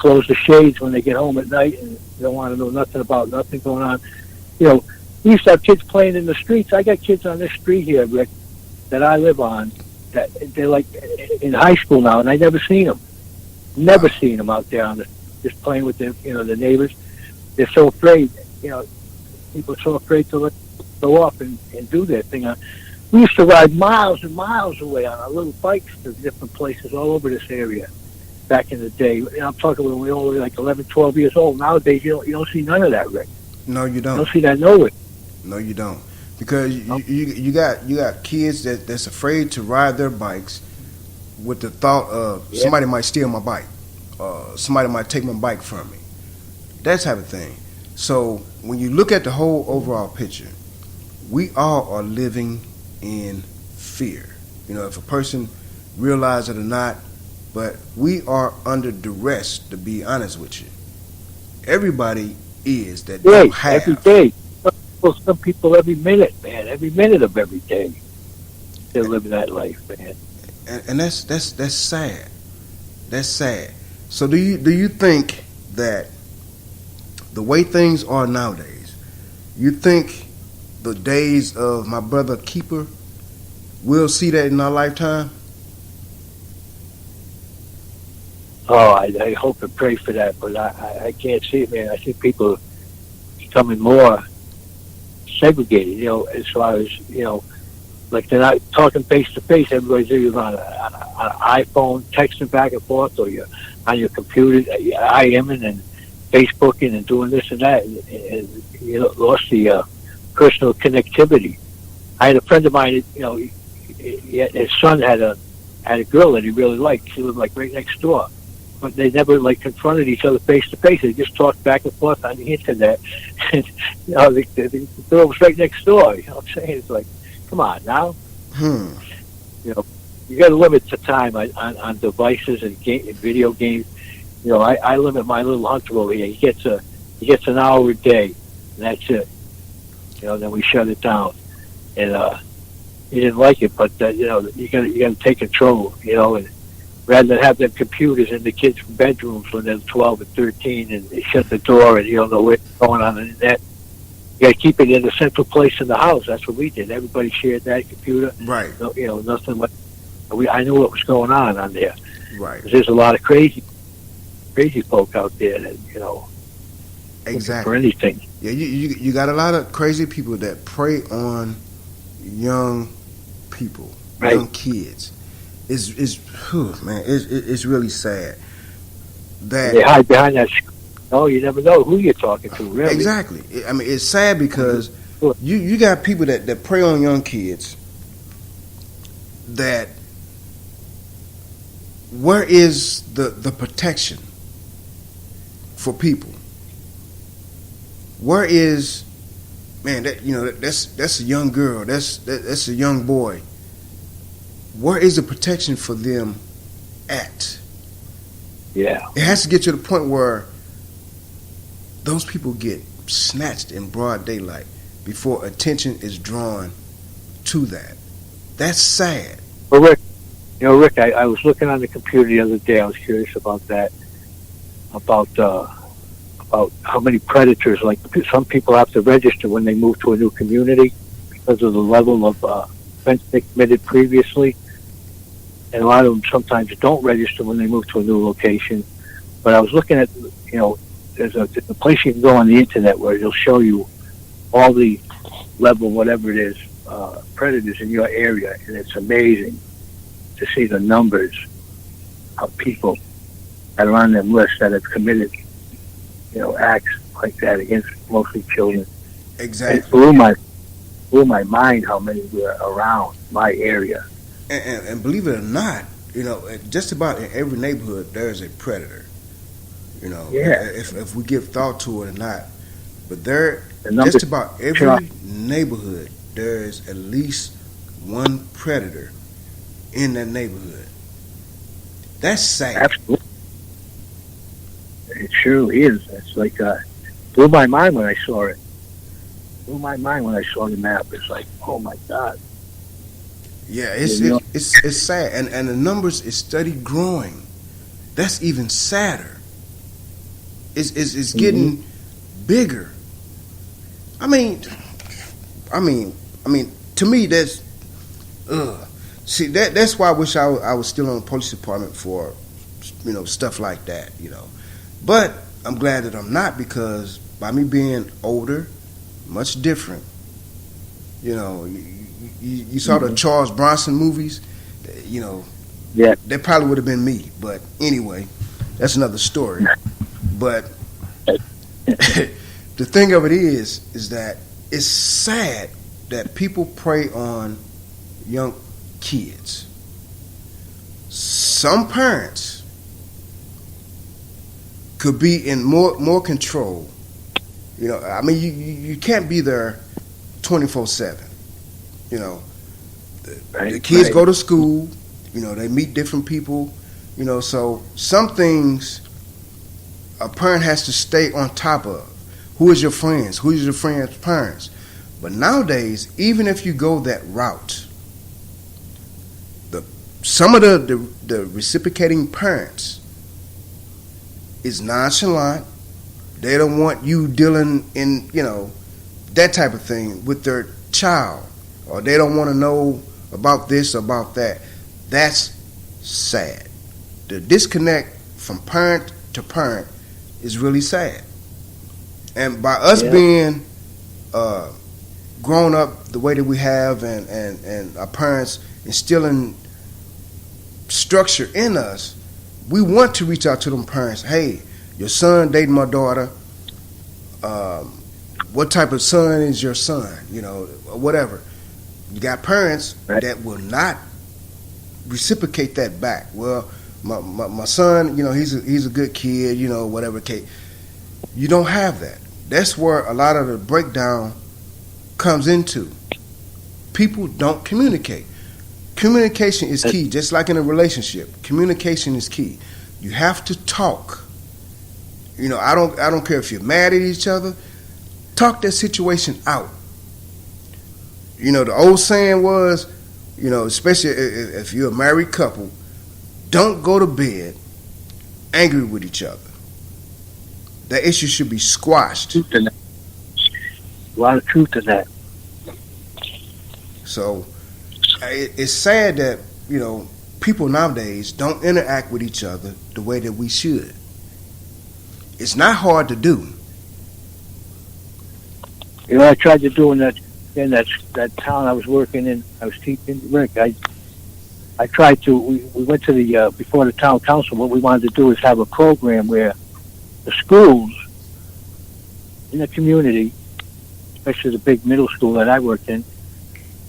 close the shades when they get home at night and they don't want to know nothing about nothing going on. You know, we used to have kids playing in the streets. I got kids on this street here, Rick, that I live on, that they're like in high school now, and I never seen them. Never seen them out there on the, just playing with the, you know, the neighbors. They're so afraid, you know, people are so afraid to let go off and do their thing. We used to ride miles and miles away on our little bikes to different places all over this area back in the day. You know, I'm talking when we were only like 11, 12 years old. Nowadays, you don't see none of that, Rick. No, you don't. You don't see that nowhere. No, you don't. Because you got kids that's afraid to ride their bikes with the thought of somebody might steal my bike, somebody might take my bike from me, that type of thing. So when you look at the whole overall picture, we all are living in fear. You know, if a person realizes it or not, but we are under duress, to be honest with you. Everybody is that don't have. Every day. Some people every minute, man. Every minute of every day, they're living that life, man. And that's sad. That's sad. So do you think that the way things are nowadays, you think the days of my brother Keeper, we'll see that in our lifetime? Oh, I hope and pray for that, but I can't see it, man. I think people are becoming more segregated, you know, as far as, you know, like they're not talking face to face. Everybody's either on an iPhone, texting back and forth, or you're on your computer, IMing and Facebooking and doing this and that, and you know, lost the personal connectivity. I had a friend of mine, you know, his son had a girl that he really liked. She lived like right next door, but they never like confronted each other face to face. They just talked back and forth on the internet. And, you know, the girl was right next door. You know what I'm saying? It's like, come on now. You know, you got to limit the time on devices and video games. You know, I limit my little hunter over here. He gets an hour a day, and that's it. You know, then we shut it down. And he didn't like it, but you know, you got to take control. You know, and rather than have them computers in the kids' bedrooms when they're 12 and 13, and they shut the door and you don't know what's going on in the net. You got to keep it in a central place in the house. That's what we did. Everybody shared that computer. Right. You know, nothing but I knew what was going on there. Right. There's a lot of crazy folk out there that, you know, exactly, for anything. Yeah, you got a lot of crazy people that prey on young people, right. Young kids. It's really sad that they hide behind that. Oh, you never know who you're talking to, really. Exactly. I mean, it's sad because you got people that prey on young kids. That where is the protection for people? Where is, man? That, you know, that's a young girl. That's a young boy. Where is the protection for them at? Yeah. It has to get to the point where those people get snatched in broad daylight before attention is drawn to that. That's sad. Well, Rick, I was looking on the computer the other day. I was curious about that, about how many predators, like some people have to register when they move to a new community because of the level of offense they committed previously. And a lot of them sometimes don't register when they move to a new location. But I was looking at, you know, there's a place you can go on the internet where it'll show you all the level, whatever it is, predators in your area, and it's amazing to see the numbers of people that are on them lists that have committed, you know, acts like that against mostly children. Exactly. It blew my mind how many were around my area. And believe it or not, you know, just about in every neighborhood there's a predator. You know, if we give thought to it or not, but just about every neighborhood there's at least one predator in that neighborhood. That's sad. Absolutely. It sure is. It's like blew my mind when I saw it. Blew my mind when I saw the map. It's like, oh my God. Yeah, it's sad, and the numbers is steady growing. That's even sadder. is getting bigger. I mean, to me, that's see that's why I wish I was still on the police department for stuff like that. But I'm glad that I'm not, because by me being older, much different. You saw the Charles Bronson movies. Yeah. That probably would have been me. But anyway, that's another story. But the thing of it is that it's sad that people prey on young kids. Some parents could be in more control. You can't be there 24/7. The kids go to school. They meet different people. So some things a parent has to stay on top of. Who is your friends? Who is your friends' parents? But nowadays, even if you go that route, some of the reciprocating parents is nonchalant. They don't want you dealing in, that type of thing with their child. Or they don't want to know about this, about that. That's sad. The disconnect from parent to parent is really sad. And by us being grown up the way that we have, and our parents instilling structure in us, we want to reach out to them parents. Hey, your son dating my daughter. What type of son is your son? Whatever. You got parents that will not reciprocate that back. Well, my son, he's a good kid, whatever case. You don't have that. That's where a lot of the breakdown comes into. People don't communicate. Communication is key, just like in a relationship. Communication is key. You have to talk. I don't care if you're mad at each other. Talk that situation out. The old saying was, especially if you're a married couple, don't go to bed angry with each other. That issue should be squashed. A lot of truth in that. So it's sad that people nowadays don't interact with each other the way that we should. It's not hard to do. I tried to do in that town I was working in. I was teaching Rick. I tried to. We went to the before the town council. What we wanted to do is have a program where the schools in the community, especially the big middle school that I worked in,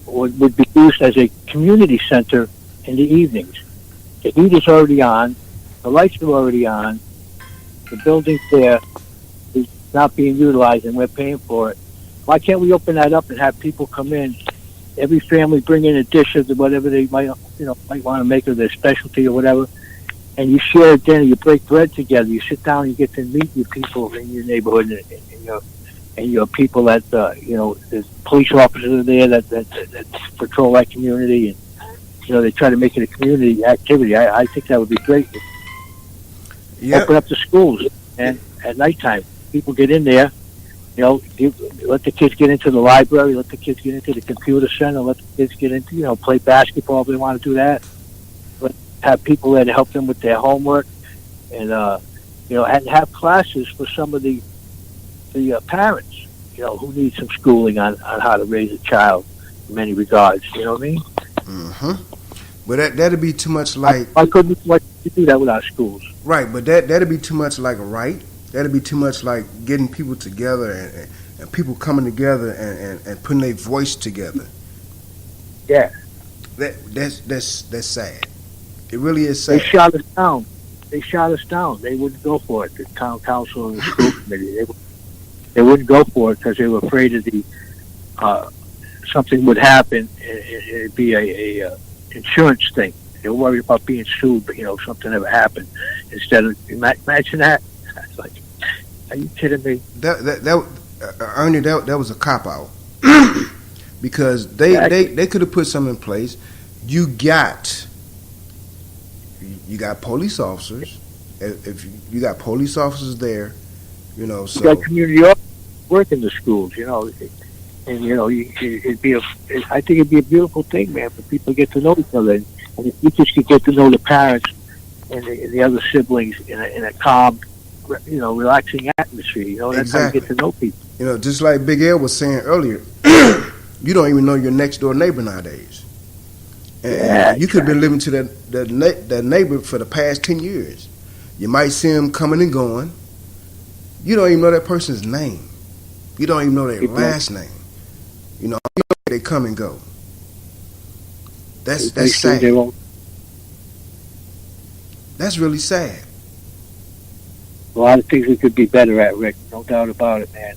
would be used as a community center in the evenings. The heat is already on, the lights are already on, the building's there, is not being utilized, and we're paying for it. Why can't we open that up and have people come in, every family bring in a dish of whatever they might want to make of their specialty or whatever, and you share a dinner, you break bread together, you sit down, you get to meet your people in your neighborhood, and your people that there's police officers there that patrol that community, and they try to make it a community activity. I think that would be great. Yep. Open up the schools, and at nighttime, people get in there. Let the kids get into the library, let the kids get into the computer center, let the kids get into, play basketball if they want to do that. But have people there to help them with their homework, and and have classes for some of the parents, who need some schooling on how to raise a child in many regards. You know what I mean? Mm-hmm. But that'd be too much like. I couldn't do that without schools. Right, but that'd be too much like a right. That'd be too much like getting people together and people coming together and putting their voice together. Yeah. That's sad. It really is sad. They shot us down. They wouldn't go for it. The town council and the school committee. They wouldn't go for it because they were afraid of the something would happen. It'd be a insurance thing. They were worried about being sued, but something ever happened. Instead of imagine that. It's like, are you kidding me? Ernie, that was a cop out because they could have put something in place. You got police officers. If you got police officers there, You know, You got so community work in the schools, and I think it'd be a beautiful thing, man, for people to get to know each other, and if teachers could get to know the parents and the other siblings in a calm, relaxing atmosphere. That's how you exactly. get to know people. You know, just like Big L was saying earlier, you don't even know your next door neighbor nowadays. Yeah, And you could have been living to that neighbor for the past 10 years. You might see him coming and going. You don't even know that person's name. You don't even know their last name. You know they come and go. That's sad. That's really sad. A lot of things we could be better at, Rick. No doubt about it, man.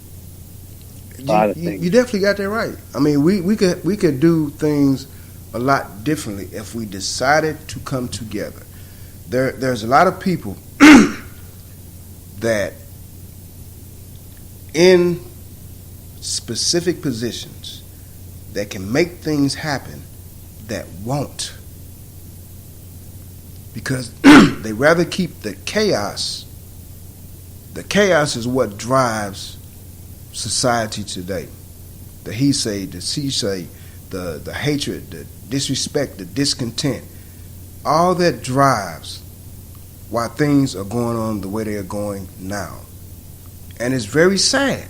A lot of things. You definitely got that right. I mean, we could do things a lot differently if we decided to come together. There's a lot of people that in specific positions that can make things happen that won't, because they rather keep the chaos. The chaos is what drives society today. The he say, the she say, the hatred, the disrespect, the discontent, all that drives why things are going on the way they are going now. And it's very sad.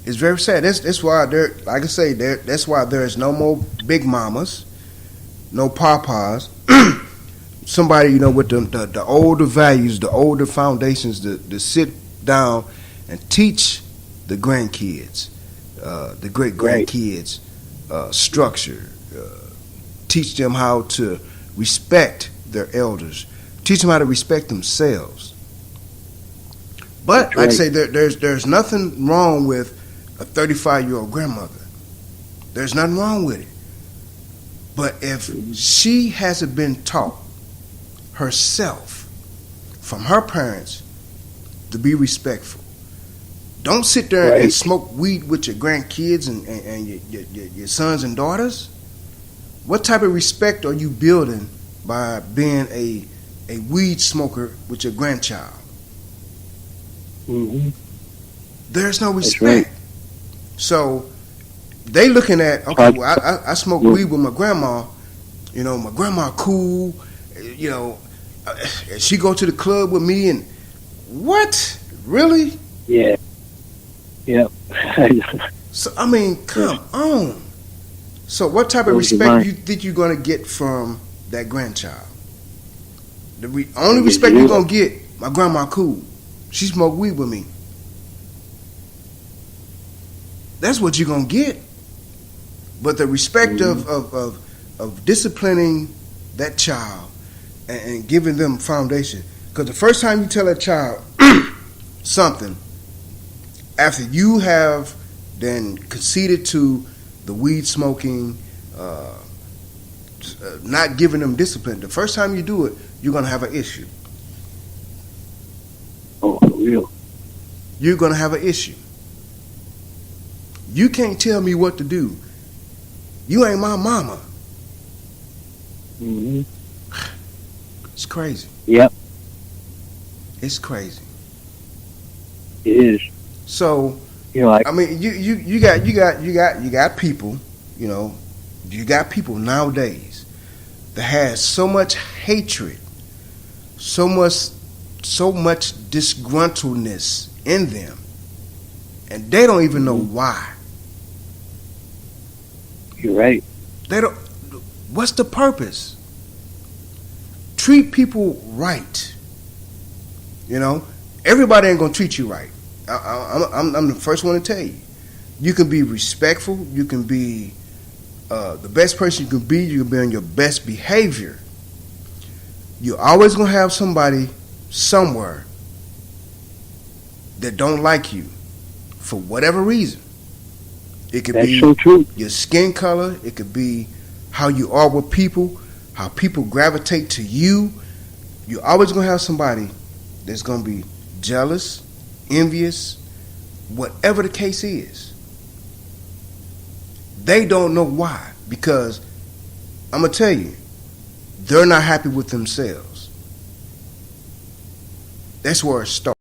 It's very sad. That's why like I say, that's why there's no more big mamas, no papas. Somebody, with the older values, the older foundations to sit down and teach the grandkids, the great grandkids, structure, teach them how to respect their elders, teach them how to respect themselves. But like I say, there's nothing wrong with a 35-year-old grandmother. There's nothing wrong with it. But if she hasn't been taught herself from her parents to be respectful, don't sit there and smoke weed with your grandkids and your sons and daughters. What type of respect are you building by being a weed smoker with your grandchild? Mm-hmm. There's no respect. Right. So they looking at, okay, well, I smoke weed with my grandma. My grandma cool. She go to the club with me, and what? Really? Yeah. Yep. So I mean, come on. So what type of respect you think you're gonna get from that grandchild? The only respect you're gonna get, my grandma cool. She smoked weed with me. That's what you're gonna get. But the respect of disciplining that child and giving them foundation. Because the first time you tell that child something, after you have then conceded to the weed smoking, not giving them discipline, the first time you do it, you're going to have an issue. Oh, for real? You're going to have an issue. You can't tell me what to do. You ain't my mama. Mm-hmm. It's crazy. Yep. It's crazy. It is. So, I mean, you got people, you got people nowadays that has so much hatred, so much disgruntledness in them, and they don't even know why. You're right. They don't. What's the purpose? Treat people right. Everybody ain't gonna treat you right. I'm the first one to tell you. You can be respectful. You can be the best person you can be. You can be on your best behavior. You're always gonna have somebody somewhere that don't like you for whatever reason. It could be so true. Your skin color. It could be how you are with people, how people gravitate to you. You're always gonna have somebody that's gonna be jealous, envious, whatever the case is. They don't know why, because I'm gonna tell you, they're not happy with themselves. That's where it starts.